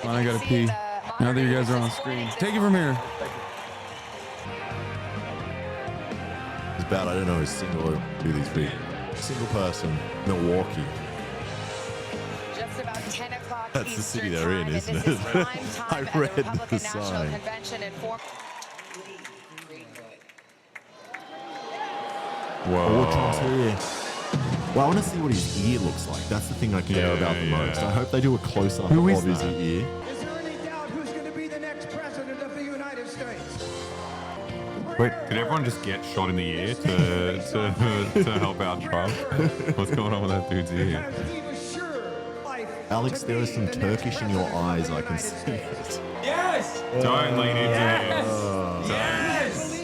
I gotta pee. Now that you guys are on screen, take it from here. It's bad. I don't know who's single or who these people. Single person, Milwaukee. Just about 10 o'clock. That's the city they're in, isn't it? I read the sign. Whoa. Trump's here. Well, I want to see what his ear looks like. That's the thing I care about the most. I hope they do a close-up of his ear. Is there any doubt who's going to be the next president of the United States? Wait, did everyone just get shot in the ear to help out Trump? What's going on with that dude's ear? Alex, there is some Turkish in your eyes. I can see it. Yes! Don't lean into Yes!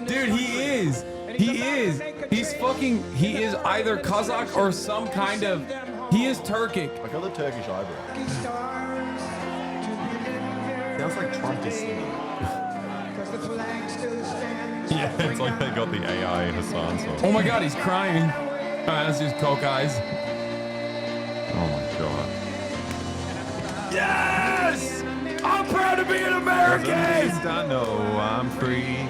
Dude, he is. He is. He's fucking. He is either Kazakh or some kind of. He is Turkic. I got the Turkish eyebrow. Sounds like Trump is singing. Yeah, it's like they got the AI Hassan song. Oh my god, he's crying. That's just coke eyes. Oh my god. Yes! I'm proud to be an American! I know I'm free.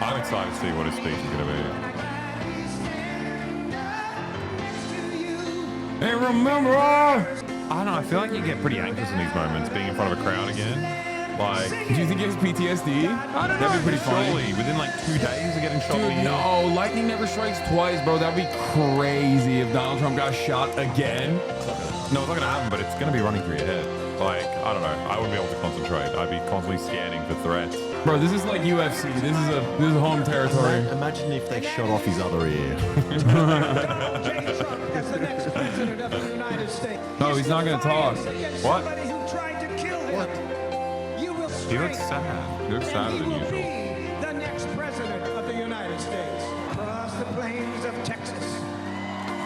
I'm excited to see what his speech is going to be. Hey, remember? I don't know. I feel like you get pretty anxious in these moments, being in front of a crowd again. Like, do you think he has PTSD? I don't know. That'd be pretty funny. Surely, within like 2 days of getting shot. Dude, no, lightning never strikes twice, bro. That'd be crazy if Donald Trump got shot again. No, it's not gonna happen, but it's gonna be running through your head. Like, I don't know. I wouldn't be able to concentrate. I'd be constantly scanning for threats. Bro, this is like UFC. This is home territory. Imagine if they shot off his other ear. No, he's not gonna talk. What? He looks sad. He looks sadder than usual. The next president of the United States. Across the plains of Texas.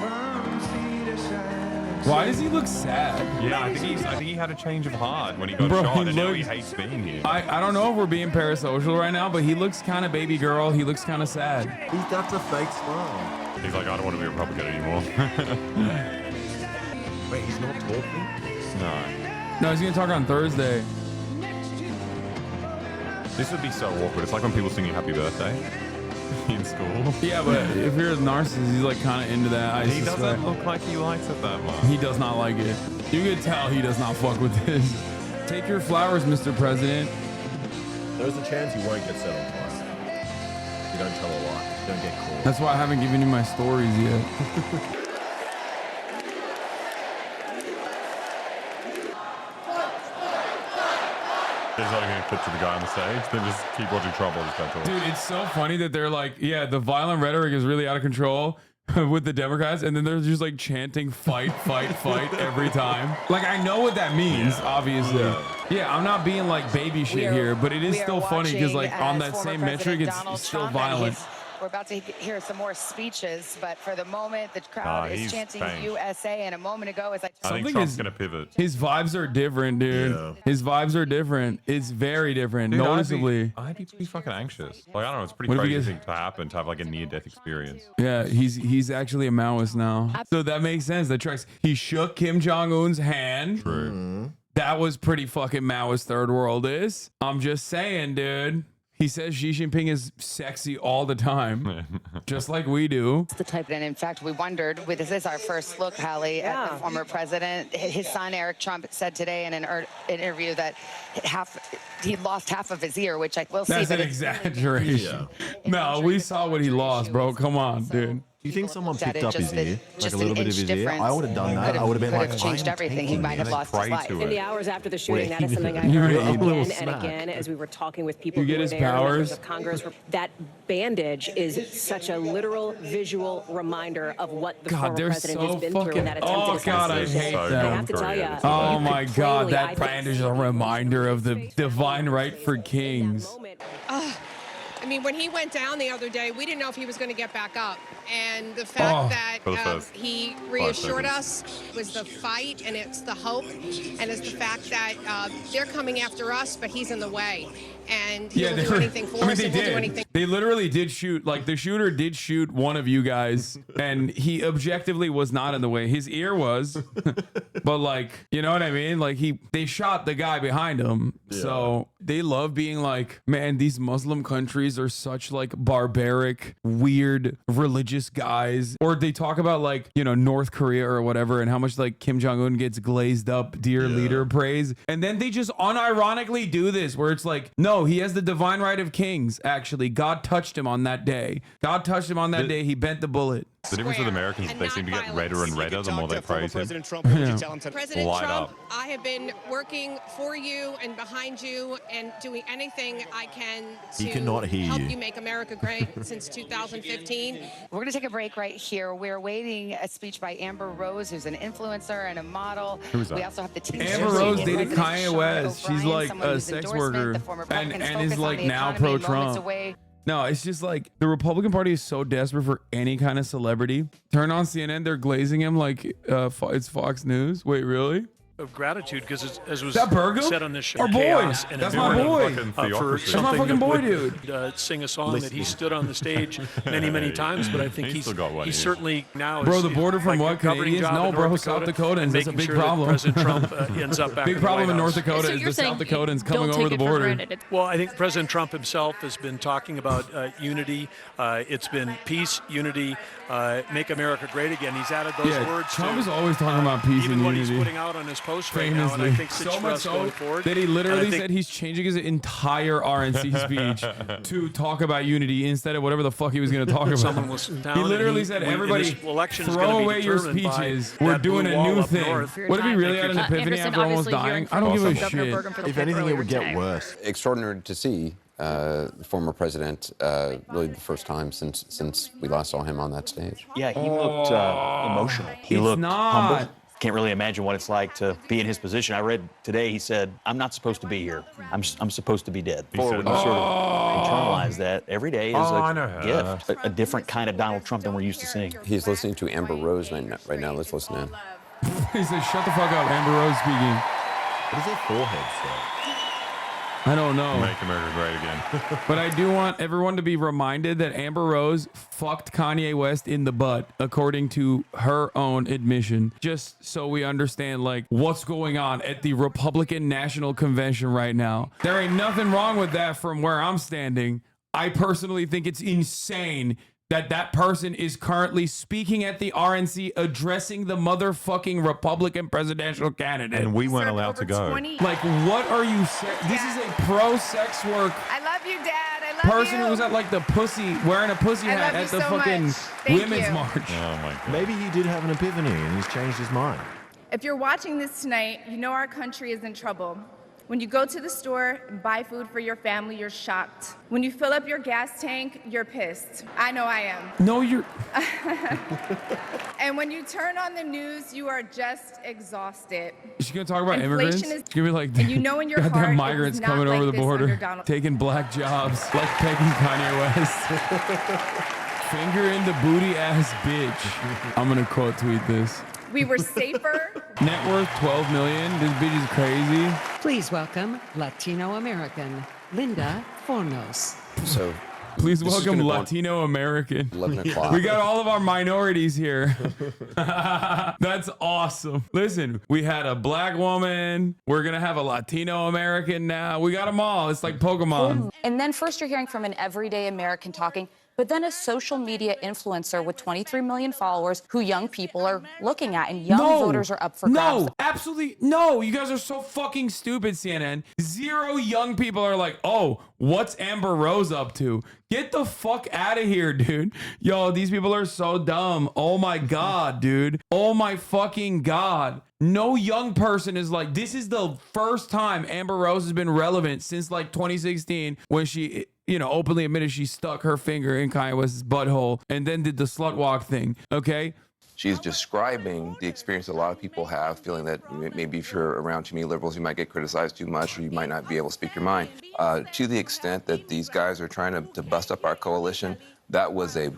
From sea to shining. Why does he look sad? Yeah, I think he had a change of heart when he got Bro, shot, and now he hates being here. I don't know if we're being parasocial right now, but he looks kind of baby girl. He looks kind of sad. That's a fake smile. He's like, I don't want to be a Republican anymore. Wait, he's not talking? No. No, he's gonna talk on Thursday. This would be so awkward. It's like when people sing you happy birthday in school. Yeah, but if you're a narcissist, he's like kind of into that. He doesn't look like he likes it that much. He does not like it. You can tell he does not fuck with this. Take your flowers, Mr. President. There's a chance you won't get set on fire. You don't tell a lie. You don't get caught. That's why I haven't given you my stories yet. There's not even a clip to the guy on the stage. They just keep watching Trump while he's talking. Dude, it's so funny that they're like, yeah, the violent rhetoric is really out of control with the Democrats, and then they're just like chanting fight, fight, fight every time. Like, I know what that means, obviously. Yeah, I'm not being like baby shit here, but it is still funny because like on that same metric, it's still violent. We're about to hear some more speeches, but for the moment, the crowd is chanting USA, and a moment ago, it's like I think Trump's gonna pivot. His vibes are different, dude. Yeah. His vibes are different. It's very different, dude, noticeably. I'd be pretty fucking anxious. Like, I don't know, it's a pretty crazy thing to happen, to have like a near-death experience. Yeah, he's actually a Maoist now. So that makes sense. That tracks. He shook Kim Jong-un's hand. True. That was pretty fucking Maoist third world-is. I'm just saying, dude. He says Xi Jinping is sexy all the time, just like we do. the type, and in fact, we wondered, this is our first look, Hallie, at the former president. His son, Eric Trump, said today in an interview that he lost half of his ear, which I will see. That's an exaggeration. No, we saw what he lost, bro. Come on, dude. Do you think someone picked up his ear? Like a little bit of his ear? I would have done that. I would have been like, changed everything. He might have lost his life. In the hours after the shooting, that is something I heard again and again as we were talking with people who were there, members of Congress. That bandage is such a literal visual reminder of what the former president has been through in that attempted assassination. God, I hate that. I have to tell you. Oh my God, that bandage is a reminder of the divine right for kings. I mean, when he went down the other day, we didn't know if he was going to get back up. And the fact that he reassured us was the fight, and it's the hope, and it's the fact that they're coming after us, but he's in the way. and he'll do anything for us, and we'll do anything. They literally did shoot, like the shooter did shoot one of you guys, and he objectively was not in the way. His ear was, but like, you know what I mean? Like they shot the guy behind him. Yeah. So they love being like, man, these Muslim countries are such like barbaric, weird, religious guys. Or they talk about like, you know, North Korea or whatever, and how much like Kim Jong-un gets glazed up dear leader praise. And then they just unironically do this where it's like, no, he has the divine right of kings. Actually, God touched him on that day. God touched him on that day. He bent the bullet. The difference with Americans is they seem to get redder and redder the more they praise him. President Trump, I have been working for you and behind you and doing anything I can to help you make America great since 2015. We're going to take a break right here. We're awaiting a speech by Amber Rose, who's an influencer and a model. Who's that? We also have the team. Amber Rose dated Kanye West. She's like a sex worker and is like now pro-Trump. No, it's just like the Republican Party is so desperate for any kind of celebrity. Turn on CNN, they're glazing him like it's Fox News. Wait, really? Of gratitude, because as was Burgum? said on this show, our boy. That's my boy. That's my fucking boy, dude. Sing a song that he stood on the stage many times, but I think he's certainly now. Bro, the border from what? Canadians? No, bro, South Dakotans. That's a big problem. President Trump ends up back big in the problem White in North House. Dakota is the South Dakotans coming over the border. Well, I think President Trump himself has been talking about unity. It's been peace, unity, make America great again. He's added those words. Trump is always talking about peace and unity. Even what he's putting out on his post right now, and I think so much so that he literally said he's changing his entire RNC speech to talk about unity instead of whatever the fuck he was going to talk about. He literally said, everybody throw away your speeches. We're doing a new thing. What if he really had an epiphany after almost dying? I don't give a shit. If anything, it would get worse. Extraordinary to see the former president, really the first time since we last saw him on that stage. Yeah, he looked emotional. He looked humble. Can't really imagine what it's like to be in his position. I read today, he said, I'm not supposed to be here. I'm supposed to be dead. When you sort of internalize that, every day is a gift, a different kind of Donald Trump than we're used to seeing. He's listening to Amber Rose right now. Let's listen in. He says, shut the fuck up, Amber Rose speaking. What does their forehead say? I don't know. Make America great again. But I do want everyone to be reminded that Amber Rose fucked Kanye West in the butt, according to her own admission. Just so we understand, like, what's going on at the Republican National Convention right now. There ain't nothing wrong with that from where I'm standing. I personally think it's insane that person is currently speaking at the RNC addressing the motherfucking Republican presidential candidate. And we weren't allowed to go. Like, what are you saying? This is a pro-sex work. I love you, Dad. I love person who was at like the pussy, wearing a pussy hat at the fucking women's march. Oh my God. Maybe he did have an epiphany and he's changed his mind. If you're watching this tonight, you know our country is in trouble. When you go to the store and buy food for your family, you're shocked. When you fill up your gas tank, you're pissed. I know I am. No, you're... And when you turn on the news, you are just exhausted. She's going to talk about immigrants? She's going to be like, and you know in your heart, goddamn migrants coming over the border, taking black jobs, like pegging Kanye West. Finger in the booty ass bitch. I'm going to quote tweet this. We were safer. Net worth 12 million. This bitch is crazy. Please welcome Latino American Linda Fornos. So, please welcome Latino American. 11 o'clock. We got all of our minorities here. That's awesome. Listen, we had a black woman. We're going to have a Latino American now. We got them all. It's like Pokemon. And then first you're hearing from an everyday American talking, but then a social media influencer with 23 million followers who young people are looking at, and young voters are up for grabs. No, absolutely no. You guys are so fucking stupid, CNN. Zero young people are like, oh, what's Amber Rose up to? Get the fuck out of here, dude. Yo, these people are so dumb. Oh my God, dude. Oh my fucking God. No young person is like, this is the first time Amber Rose has been relevant since like 2016 when she, you know, openly admitted she stuck her finger in Kanye West's butthole and then did the slut walk thing. Okay. She's describing the experience a lot of people have, feeling that maybe if you're around too many liberals, you might get criticized too much, or you might not be able to speak your mind. To the extent that these guys are trying to bust up our coalition, that was a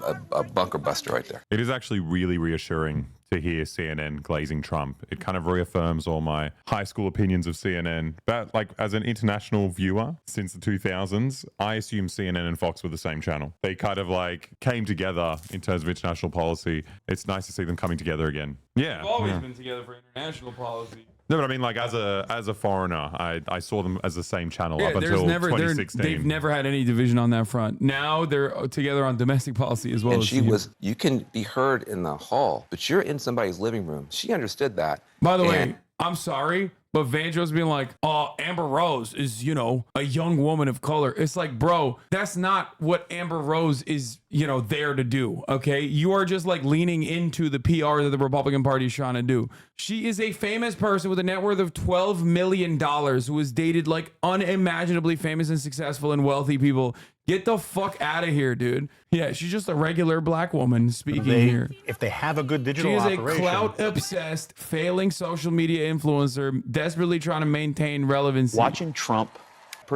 bunker buster right there. It is actually really reassuring to hear CNN glazing Trump. It kind of reaffirms all my high school opinions of CNN. But like as an international viewer since the 2000s, I assume CNN and Fox were the same channel. They kind of like came together in terms of international policy. It's nice to see them coming together again. Yeah. They've always been together for international policy. No, but I mean, like as a foreigner, I saw them as the same channel up until 2016. They've never had any division on that front. Now they're together on domestic policy as well. And as she was, you can be heard in the hall, but you're in somebody's living room. She understood that. By the way, I'm sorry, but Vanjo's being like, oh, Amber Rose is, you know, a young woman of color. It's like, bro, that's not what Amber Rose is, you know, there to do, okay? You are just like leaning into the PR that the Republican Party is trying to do. She is a famous person with a net worth of $12 million who has dated like unimaginably famous and successful and wealthy people. Get the fuck out of here, dude. Yeah, she's just a regular black woman speaking here. If they have a good digital operation. She is operation. a clout-obsessed, failing social media influencer, desperately trying to maintain relevancy. Watching Trump,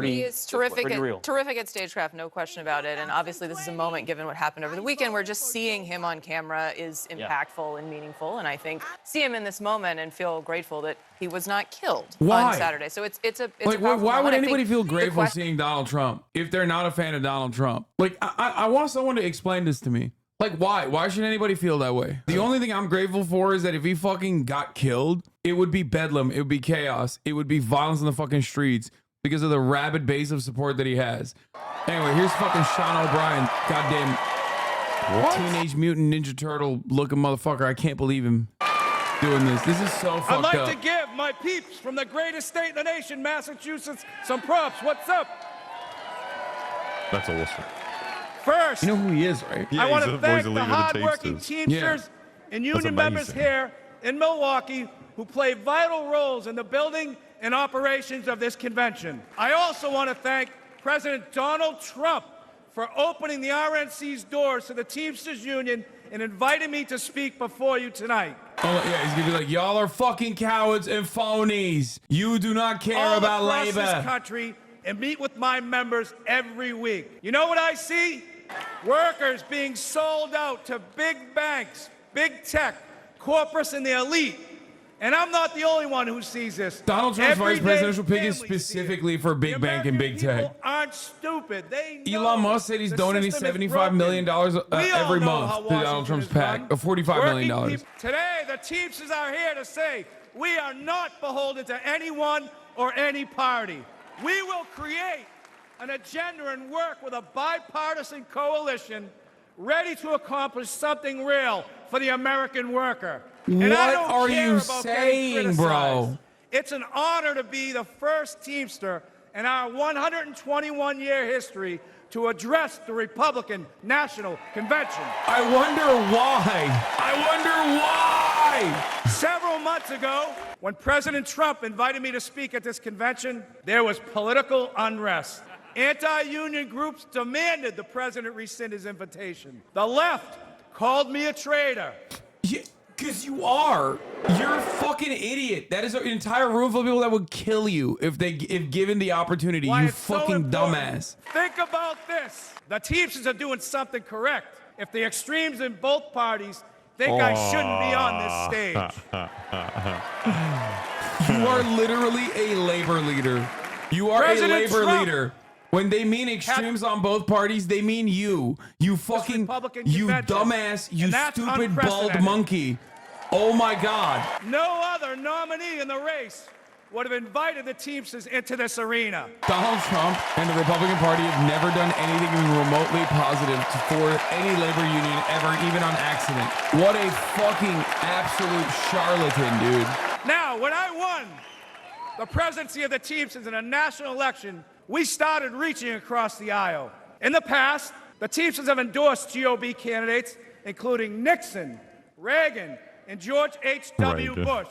he is terrific pretty real. terrific at stagecraft, no question about it. And obviously this is a moment, given what happened over the weekend, where just seeing him on camera is impactful and meaningful. And I think see him in this moment and feel grateful that he was not killed on Saturday. So it's a like, why would anybody feel grateful seeing Donald Trump if they're not a fan of Donald Trump? Like, I want someone to explain this to me. Like, why? Why should anybody feel that way? The only thing I'm grateful for is that if he fucking got killed, it would be bedlam. It would be chaos. It would be violence in the fucking streets because of the rabid base of support that he has. Anyway, here's fucking Sean O'Brien. Goddamn Teenage Mutant Ninja Turtle looking motherfucker. I can't believe him doing this. This is so fucked up. I'd like to give my peeps from the greatest state in the nation, Massachusetts, some props. What's up? That's awesome. First, you know who he is, right? I want to thank the hardworking Teamsters and union members here in Milwaukee who play vital roles in the building and operations of this convention. I also want to thank President Donald Trump for opening the RNC's doors to the Teamsters Union and inviting me to speak before you tonight. Oh, yeah, he's going to be like, y'all are fucking cowards and phonies. You do not care about labor. All across this country and meet with my members every week. You know what I see? Workers being sold out to big banks, big tech, corporates, and the elite. And I'm not the only one who sees this. Donald Trump's vice presidential pick is specifically for big bank and big tech. People aren't stupid. They know Elon Musk said he's donating $75 million every month to Donald Trump's PAC, $45 million. Today, the Teamsters are here to say we are not beholden to anyone or any party. We will create an agenda and work with a bipartisan coalition ready to accomplish something real for the American worker. And what I don't are care you about saying, bro? It's an honor to be the first Teamster in our 121-year history to address the Republican National Convention. I wonder why. I wonder why. Several months ago, when President Trump invited me to speak at this convention, there was political unrest. Anti-union groups demanded the president rescind his invitation. The left called me a traitor. Yeah, because you are. You're a fucking idiot. That is an entire room full of people that would kill you if given the opportunity. Why you it's so fucking important. dumbass. Think about this. The Teamsters are doing something correct. If the extremes in both parties think I shouldn't be on this stage. You are literally a labor leader. You are President a labor Trump leader. When they mean extremes on both parties, they mean you. You fucking, you dumbass, you stupid bald monkey. Oh my God. No other nominee in the race would have invited the Teamsters into this arena. Donald Trump and the Republican Party have never done anything even remotely positive for any labor union ever, even on accident. What a fucking absolute charlatan, dude. Now, when I won the presidency of the Teamsters in a national election, we started reaching across the aisle. In the past, the Teamsters have endorsed GOP candidates, including Nixon, Reagan, and George H.W. Bush.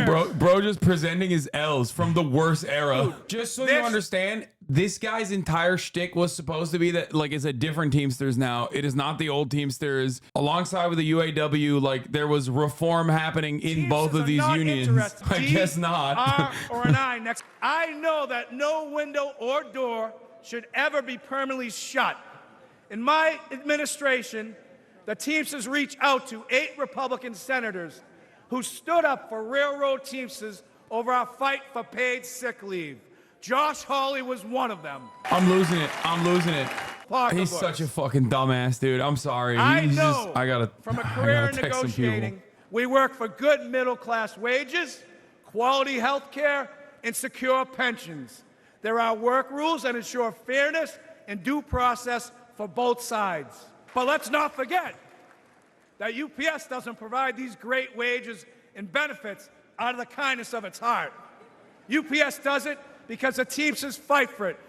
Bro just presenting his L's from the worst era. Dude, just so you understand, this guy's entire shtick was supposed to be that, like, it's a different Teamsters now. It is not the old Teamsters. Alongside with the UAW, like, there was reform happening in Teamsters both of these unions. I guess not. R or an I next. I know that no window or door should ever be permanently shut. In my administration, the Teamsters reached out to 8 Republican senators who stood up for railroad Teamsters over our fight for paid sick leave. Josh Hawley was one of them. I'm losing it. I'm losing it. He's Pocketbooks. such a fucking dumbass, dude. I'm sorry. I He's know just, I gotta, from a I career gotta in text some people. negotiating, we work for good middle-class wages, quality health care, and secure pensions. There are work rules that ensure fairness and due process for both sides. But let's not forget that UPS doesn't provide these great wages and benefits out of the kindness of its heart. UPS does it because the Teamsters fight for it.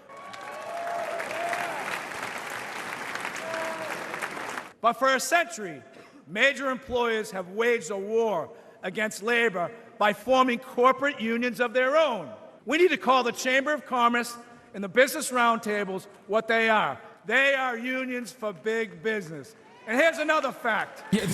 But for a century, major employers have waged a war against labor by forming corporate unions of their own. We need to call the Chamber of Commerce and the business roundtables what they are. They are unions for big business. And here's another fact. Yeah,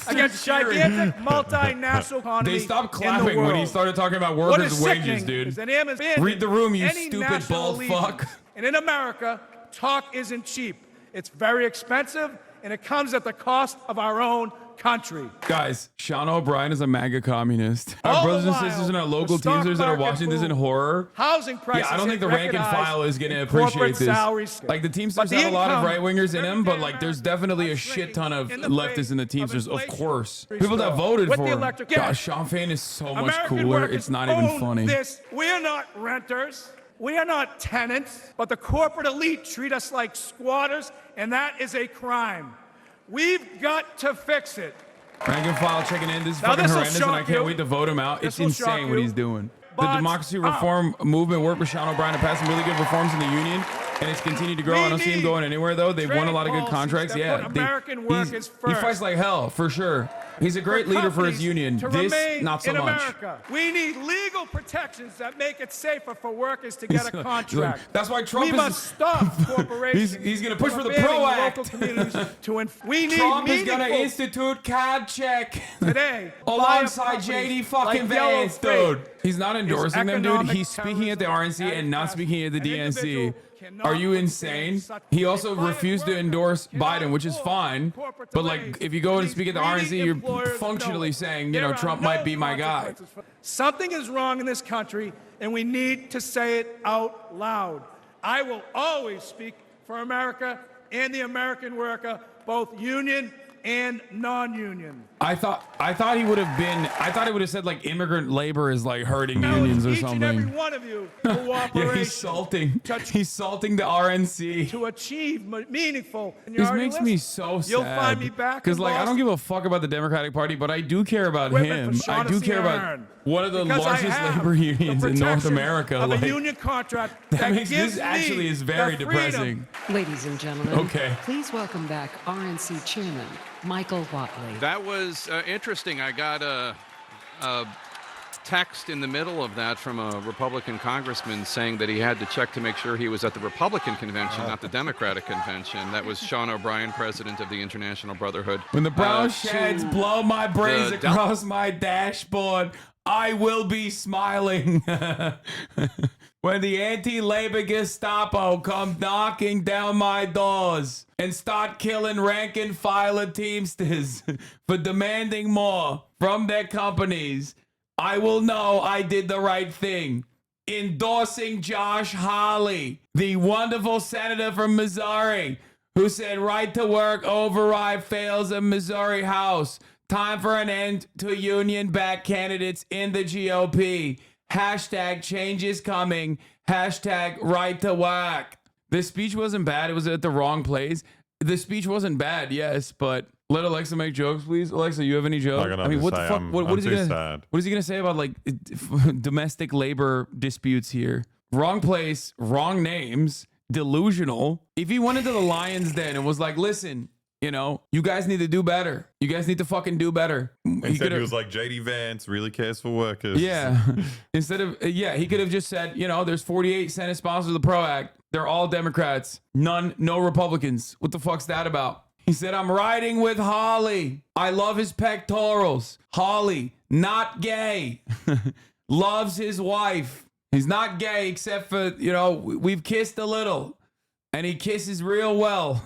against gigantic multinational economy. They stopped in the clapping when he world. started talking about What workers' is wages, sickening dude. is that Amazon Read the room, you any stupid national bald allegiance. fuck. And in America, talk isn't cheap. It's very expensive, and it comes at the cost of our own country. Guys, Sean O'Brien is a MAGA communist. Our All the brothers and while, sisters and our local the stock Teamsters that are market watching this in boom, horror. Housing prices Yeah, I don't think the rank and file is going to and corporate appreciate this. salaries. Like the Teamsters But the have a lot of income right wingers in of them, but like there's definitely a shit ton of in the leftists face in the Teamsters, of course. People that voted With for the him. electric- Gosh, Sean Fain is so much American cooler. workers It's not even own funny. This. We are not renters. We are not tenants, but the corporate elite treat us like squatters, and that is a crime. We've got to fix it. Rank and file checking in. This is Now, fucking this'll horrendous, and I shock can't you. wait to vote him out. It's This'll shock insane what you. he's doing. The But, democracy reform movement worked with Sean O'Brien to pass some really good reforms in the union, and it's continued to grow. I don't see him going anywhere, though. They've won a lot of good policies contracts. that Yeah, put American workers he first. fights like hell, for sure. He's a great leader for his companies union. to This, remain not so in much. America. We need legal protections that make it safer for workers to get a contract. That's why Trump we is- must stop corporations. He's gonna push from for the abandoning PRO Act. local communities to we need Trump is gonna meaningful institute card check today alongside JD fucking Vance, dude. He's not endorsing them, dude. economic He's speaking at the RNC and not speaking at the DNC. Are you insane? He also refused to endorse Biden, which is fine. But like, if you go and speak at the RNC, you're functionally saying, you know, Trump might be my guy. Something is wrong in this country, and we need to say it out loud. I will always speak for America and the American worker, both union and non-union. I thought he would have been. I thought he would have said like immigrant labor is like hurting unions or Each something. and every one of you, cooperation. Yeah, he's salting. He's salting the RNC. To achieve meaningful. This makes me so sad. You'll find me back because in like I don't Boston. give a fuck about the Democratic Party, but I do care about Equipment him. for I do care about Shaughnessy one of the because I largest have labor unions the in North protection America. Of Like, a union contract that that makes gives this actually me is very the depressing. Ladies and gentlemen, Okay. please welcome back RNC Chairman Michael Whatley. That was interesting. I got a text in the middle of that from a Republican congressman saying that he had to check to make sure he was at the Republican convention, not the Democratic convention. That was Sean O'Brien, president of the International Brotherhood. When the brown To sheds blow my brains the across my dashboard, I will be smiling. When the anti-labor Gestapo come knocking down my doors and start killing rank and file Teamsters for demanding more from their companies, I will know I did the right thing. Endorsing Josh Hawley, the wonderful senator from Missouri, who said right to work override fails in Missouri House. Time for an end to union-backed candidates in the GOP. Hashtag change is coming. Hashtag right to work. The speech wasn't bad. It was at the wrong place. The speech wasn't bad, yes, but let Alexa make jokes, please. Alexa, you have any jokes? I mean, what the fuck? What is he gonna? Sad. What is he gonna say about like domestic labor disputes here? Wrong place, wrong names, delusional. If he went into the Lions Den and was like, "Listen, you know, you guys need to do better. You guys need to fucking do better." Instead, he was like, JD Vance really cares for workers. Yeah. Instead of, he could have just said, you know, there's 48 Senate sponsors of the PRO Act. They're all Democrats. No Republicans. What the fuck's that about? He said, I'm riding with Hawley. I love his pectorals. Hawley, not gay. Loves his wife. He's not gay except for, you know, we've kissed a little. And he kisses real well.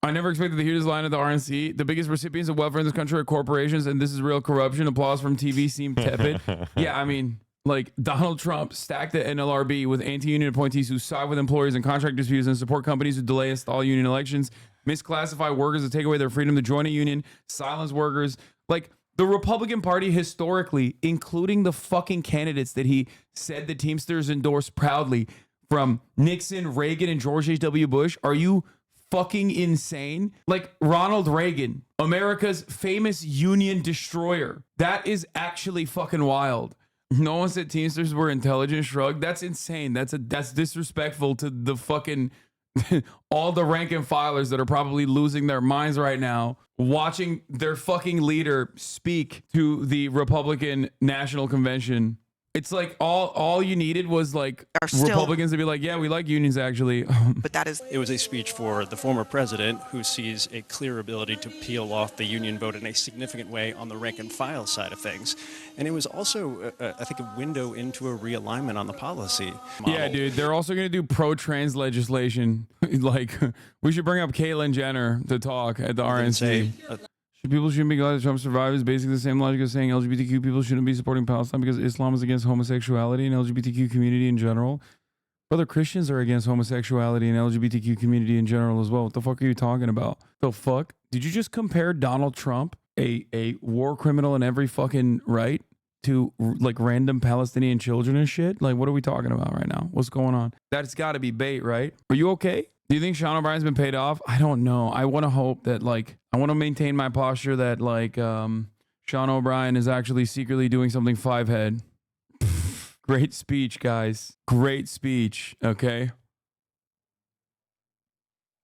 I never expected to hear this line at the RNC. The biggest recipients of welfare in this country are corporations, and this is real corruption. Applause from TV seemed tepid. Yeah, I mean, like Donald Trump stacked the NLRB with anti-union appointees who side with employers in contract disputes and support companies who delay and stall union elections, misclassify workers to take away their freedom to join a union, silence workers. Like the Republican Party historically, including the fucking candidates that he said the Teamsters endorsed proudly, from Nixon, Reagan, and George H.W. Bush. Are you fucking insane? Like Ronald Reagan, America's famous union destroyer. That is actually fucking wild. No one said Teamsters were intelligent. Shrug. That's insane. That's disrespectful to the fucking all the rank and filers that are probably losing their minds right now watching their fucking leader speak to the Republican National Convention. It's like all you needed was like Republicans to be like, yeah, we like unions actually. But that is... It was a speech for the former president who sees a clear ability to peel off the union vote in a significant way on the rank and file side of things. And it was also, I think, a window into a realignment on the policy model. Yeah, dude. They're also going to do pro-trans legislation. Like, we should bring up Caitlyn Jenner to talk at the RNC. People shouldn't be glad that Trump survived is basically the same logic as saying LGBTQ people shouldn't be supporting Palestine because Islam is against homosexuality and LGBTQ community in general. Brother, Christians are against homosexuality and LGBTQ community in general as well. What the fuck are you talking about? The fuck? Did you just compare Donald Trump, a war criminal in every fucking right, to like random Palestinian children and shit? Like, what are we talking about right now? What's going on? That's got to be bait, right? Are you okay? Do you think Sean O'Brien's been paid off? I don't know. I want to hope that, like, I want to maintain my posture that, like, Sean O'Brien is actually secretly doing something five-head. Great speech, guys. Great speech, okay?